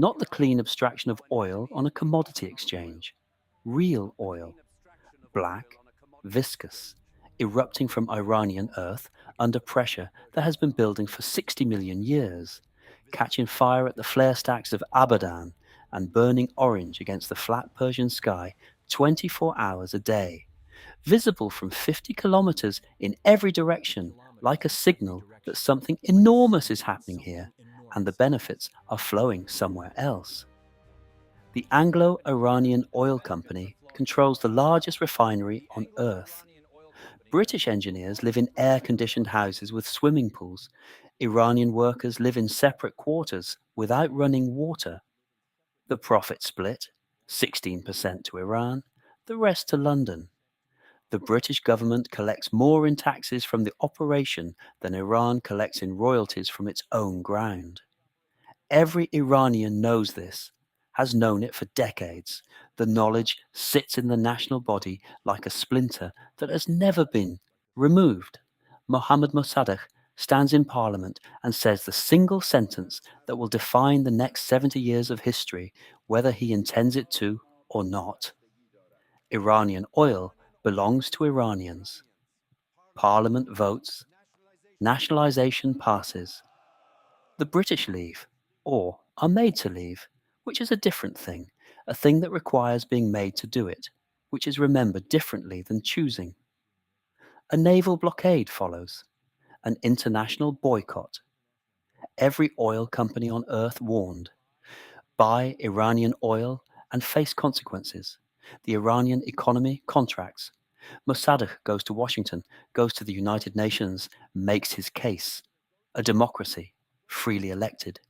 not the clean abstraction of oil on a commodity exchange. Real oil, black, viscous, erupting from Iranian earth under pressure that has been building for 60 million years, catching fire at the flare stacks of Abadan and burning orange against the flat Persian sky 24 hours a day, visible from 50 kilometers in every direction, like a signal that something enormous is happening here and the benefits are flowing somewhere else. The Anglo-Iranian Oil Company controls the largest refinery on Earth. British engineers live in air-conditioned houses with swimming pools. Iranian workers live in separate quarters without running water. The profit split, 16% to Iran, the rest to London. The British government collects more in taxes from the operation than Iran collects in royalties from its own ground. Every Iranian knows this, has known it for decades. The knowledge sits in the national body like a splinter that has never been removed. Mohammad Mossadegh stands in parliament and says the single sentence that will define the next 70 years of history, whether he intends it to or not. Iranian oil belongs to Iranians. Parliament votes. Nationalisation passes. The British leave, or are made to leave, which is a different thing, a thing that requires being made to do it, which is remembered differently than choosing. A naval blockade follows, an international boycott. Every oil company on earth warned. Buy Iranian oil and face consequences. The Iranian economy contracts. Mossadegh goes to Washington, goes to the United Nations, makes his case. A democracy, freely elected,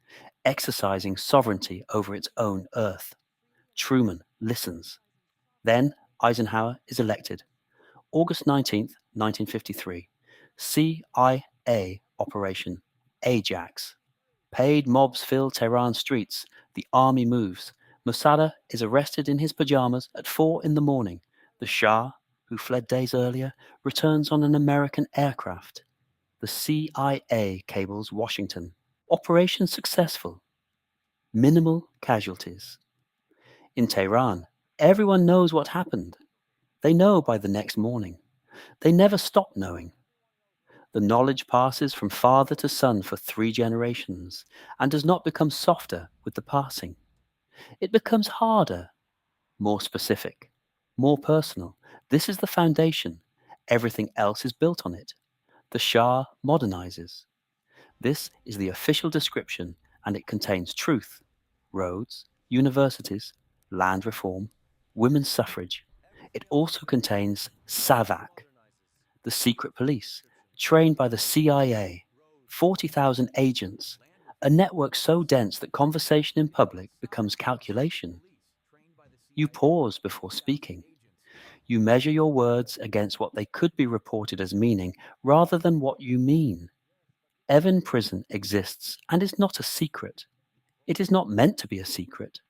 exercising sovereignty over its own earth. Truman listens. Then Eisenhower is elected. August 19th, 1953. CIA Operation Ajax. Paid mobs fill Tehran streets. The army moves. Mossadegh is arrested in his pajamas at 4 in the morning. The Shah, who fled days earlier, returns on an American aircraft. The CIA cables Washington. Operation successful. Minimal casualties. In Tehran, everyone knows what happened. They know by the next morning. They never stop knowing. The knowledge passes from father to son for 3 generations and does not become softer with the passing. It becomes harder, more specific, more personal. This is the foundation. Everything else is built on it. The Shah modernizes. This is the official description, and it contains truth, roads, universities, land reform, women's suffrage. It also contains SAVAK, the secret police, trained by the CIA, 40,000 agents, a network so dense that conversation in public becomes calculation. You pause before speaking. You measure your words against what they could be reported as meaning rather than what you mean. Evin Prison exists and is not a secret. It is not meant to be a secret.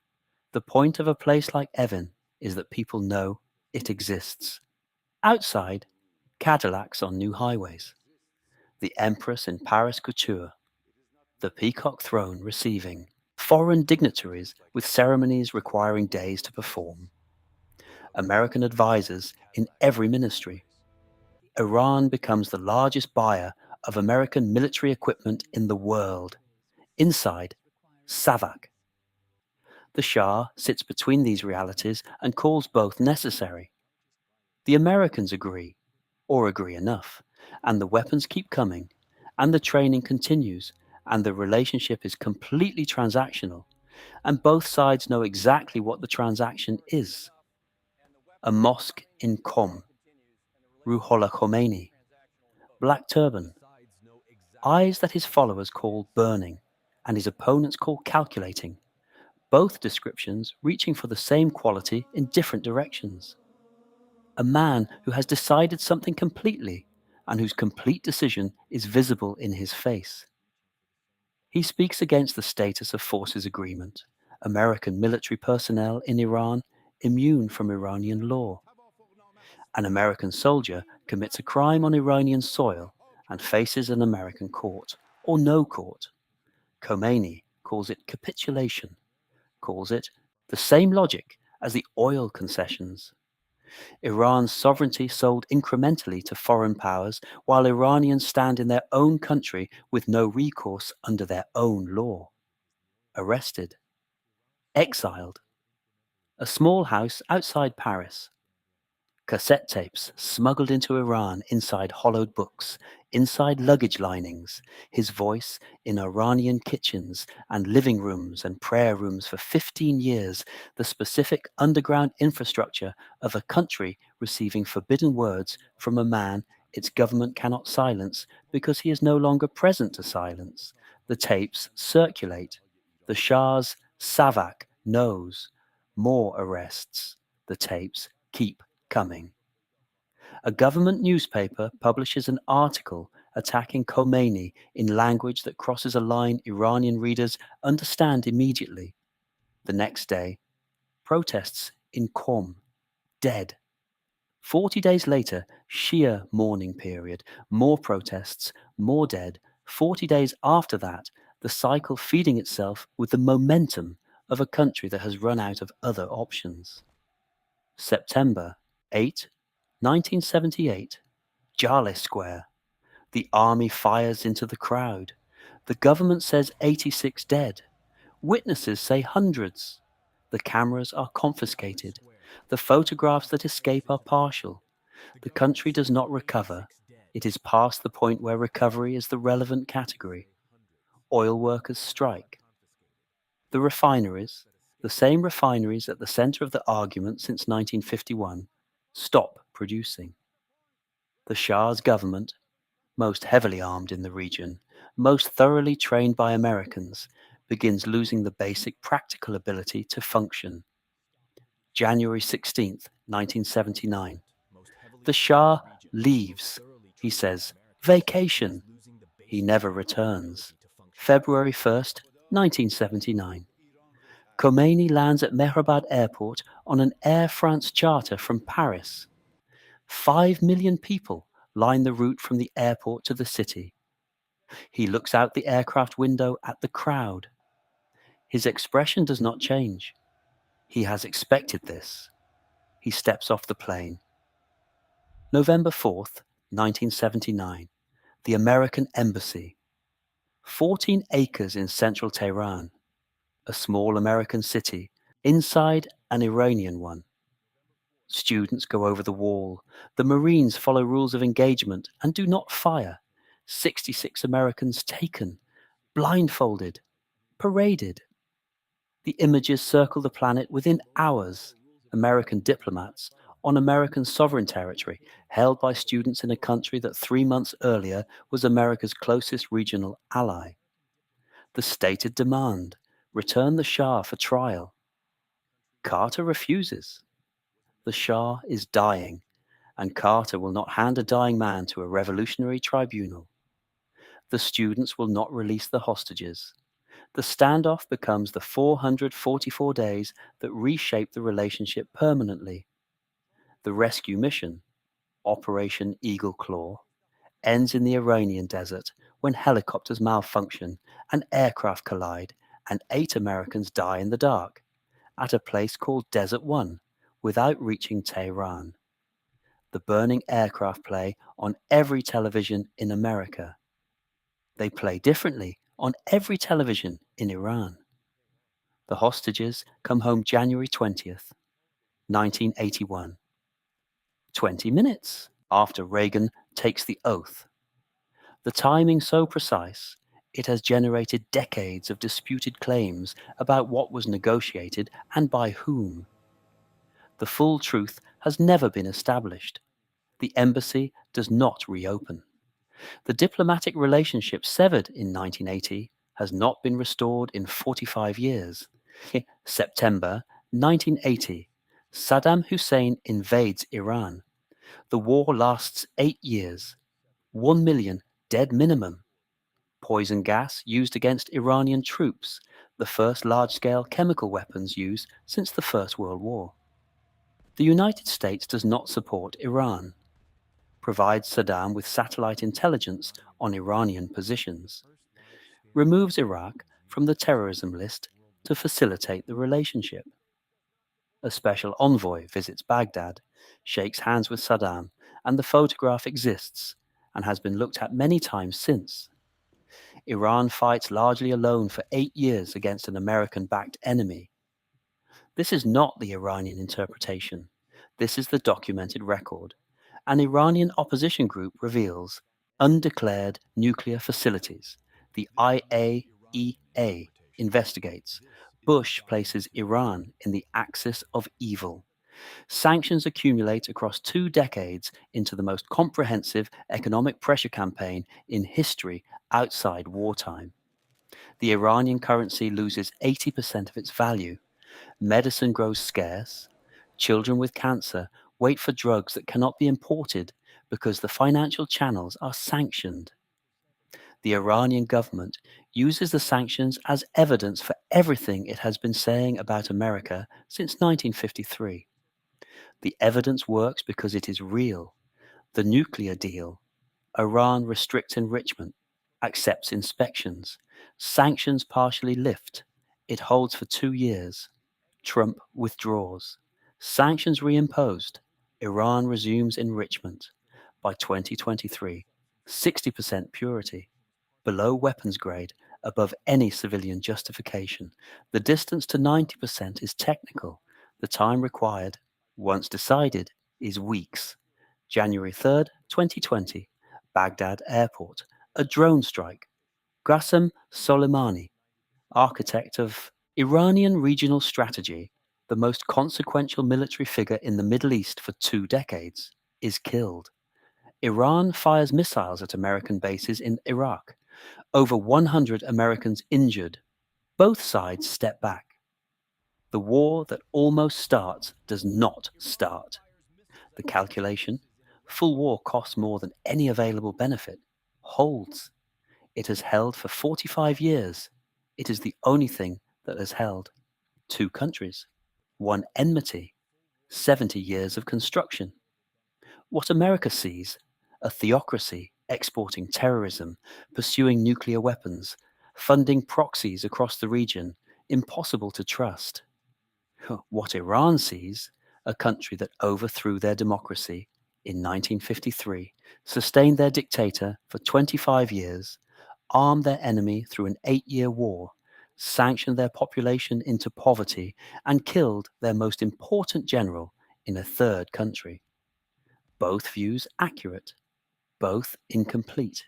The point of a place like Evin is that people know it exists. Outside, Cadillacs on new highways. The Empress in Paris couture. The peacock throne receiving. Foreign dignitaries with ceremonies requiring days to perform. American advisors in every ministry. Iran becomes the largest buyer of American military equipment in the world. Inside, SAVAK. The Shah sits between these realities and calls both necessary. The Americans agree, or agree enough, and the weapons keep coming, and the training continues, and the relationship is completely transactional, and both sides know exactly what the transaction is. A mosque in Qom, Ruhollah Khomeini, black turban, eyes that his followers call burning, and his opponents call calculating, both descriptions reaching for the same quality in different directions. A man who has decided something completely, and whose complete decision is visible in his face. He speaks against the status of forces agreement, American military personnel in Iran immune from Iranian law. An American soldier commits a crime on Iranian soil and faces an American court, or no court. Khomeini calls it capitulation. calls it the same logic as the oil concessions. Iran's sovereignty sold incrementally to foreign powers while Iranians stand in their own country with no recourse under their own law. Arrested, exiled, a small house outside Paris. Cassette tapes smuggled into Iran inside hollowed books, inside luggage linings, his voice in Iranian kitchens and living rooms and prayer rooms for 15 years, the specific underground infrastructure of a country receiving forbidden words from a man its government cannot silence because he is no longer present to silence. The tapes circulate. The Shah's Savak knows. More arrests. The tapes keep coming. A government newspaper publishes an article attacking Khomeini in language that crosses a line Iranian readers understand immediately. The next day, protests in Qom, dead. 40 days later, Shia mourning period, more protests, more dead. 40 days after that, the cycle feeding itself with the momentum of a country that has run out of other options. September 8, 1978, Jale Square. The army fires into the crowd. The government says 86 dead. Witnesses say hundreds. The cameras are confiscated. The photographs that escape are partial. The country does not recover. It is past the point where recovery is the relevant category. Oil workers strike. The refineries, the same refineries at the center of the argument since 1951, stop producing. The Shah's government, most heavily armed in the region, most thoroughly trained by Americans, begins losing the basic practical ability to function. January 16th, 1979. The Shah leaves. He says, vacation. He never returns. February 1st, 1979. Khomeini lands at Mehrabad Airport on an Air France charter from Paris. 5 million people line the route from the airport to the city. He looks out the aircraft window at the crowd. His expression does not change. He has expected this. He steps off the plane. November 4th, 1979. The American Embassy. 14 acres in central Tehran. A small American city, inside an Iranian one. Students go over the wall. The Marines follow rules of engagement and do not fire. 66 Americans taken, blindfolded, paraded. The images circle the planet within hours. American diplomats on American sovereign territory held by students in a country that 3 months earlier was America's closest regional ally. The stated demand, return the Shah for trial. Carter refuses. The Shah is dying, and Carter will not hand a dying man to a revolutionary tribunal. The students will not release the hostages. The standoff becomes the 444 days that reshape the relationship permanently. The rescue mission, Operation Eagle Claw, ends in the Iranian desert when helicopters malfunction and aircraft collide and 8 Americans die in the dark at a place called Desert One without reaching Tehran. The burning aircraft play on every television in America. They play differently on every television in Iran. The hostages come home January 20th, 1981. 20 minutes after Reagan takes the oath. The timing so precise, it has generated decades of disputed claims about what was negotiated and by whom. The full truth has never been established. The embassy does not reopen. The diplomatic relationship severed in 1980 has not been restored in 45 years. September 1980, Saddam Hussein invades Iran. The war lasts 8 years. 1 million dead minimum. Poison gas used against Iranian troops, the first large-scale chemical weapons used since the First World War. The United States does not support Iran, provides Saddam with satellite intelligence on Iranian positions, removes Iraq from the terrorism list to facilitate the relationship. A special envoy visits Baghdad, shakes hands with Saddam, and the photograph exists and has been looked at many times since. Iran fights largely alone for 8 years against an American backed enemy. This is not the Iranian interpretation. This is the documented record. An Iranian opposition group reveals undeclared nuclear facilities. The IAEA investigates. Bush places Iran in the axis of evil. Sanctions accumulate across 2 decades into the most comprehensive economic pressure campaign in history outside wartime. The Iranian currency loses 80% of its value. Medicine grows scarce. Children with cancer wait for drugs that cannot be imported because the financial channels are sanctioned. The Iranian government uses the sanctions as evidence for everything it has been saying about America since 1953. The evidence works because it is real. The nuclear deal. Iran restricts enrichment, accepts inspections. Sanctions partially lift. It holds for 2 years. Trump withdraws. Sanctions reimposed. Iran resumes enrichment. By 2023, 60% purity. Below weapons grade, above any civilian justification. The distance to 90% is technical. The time required, once decided, is weeks. January 3rd, 2020, Baghdad Airport. A drone strike. Qasem Soleimani, architect of Iranian regional strategy, the most consequential military figure in the Middle East for 2 decades, is killed. Iran fires missiles at American bases in Iraq. Over 100 Americans injured. Both sides step back. The war that almost starts does not start. The calculation, full war costs more than any available benefit, holds. It has held for 45 years. It is the only thing that has held. 2 countries, 1 enmity, 70 years of construction. What America sees, a theocracy exporting terrorism, pursuing nuclear weapons, funding proxies across the region, impossible to trust. What Iran sees, a country that overthrew their democracy in 1953, sustained their dictator for 25 years, armed their enemy through an 8-year war, sanctioned their population into poverty, and killed their most important general in a third country. Both views accurate, both incomplete,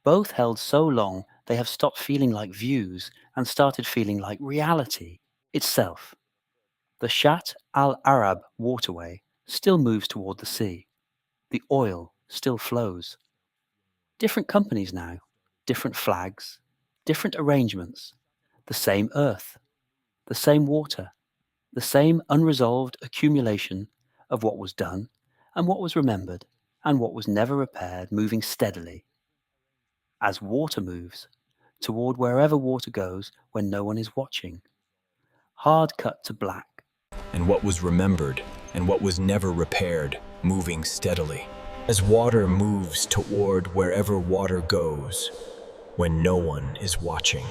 both held so long they have stopped feeling like views and started feeling like reality itself. The Shat al-Arab waterway still moves toward the sea. The oil still flows. Different companies now, different flags, different arrangements, the same earth, the same water, the same unresolved accumulation of what was done and what was remembered and what was never repaired, moving steadily. As water moves, toward wherever water goes when no one is watching. Hard cut to black. And what was remembered and what was never repaired, moving steadily. As water moves toward wherever water goes, when no one is watching.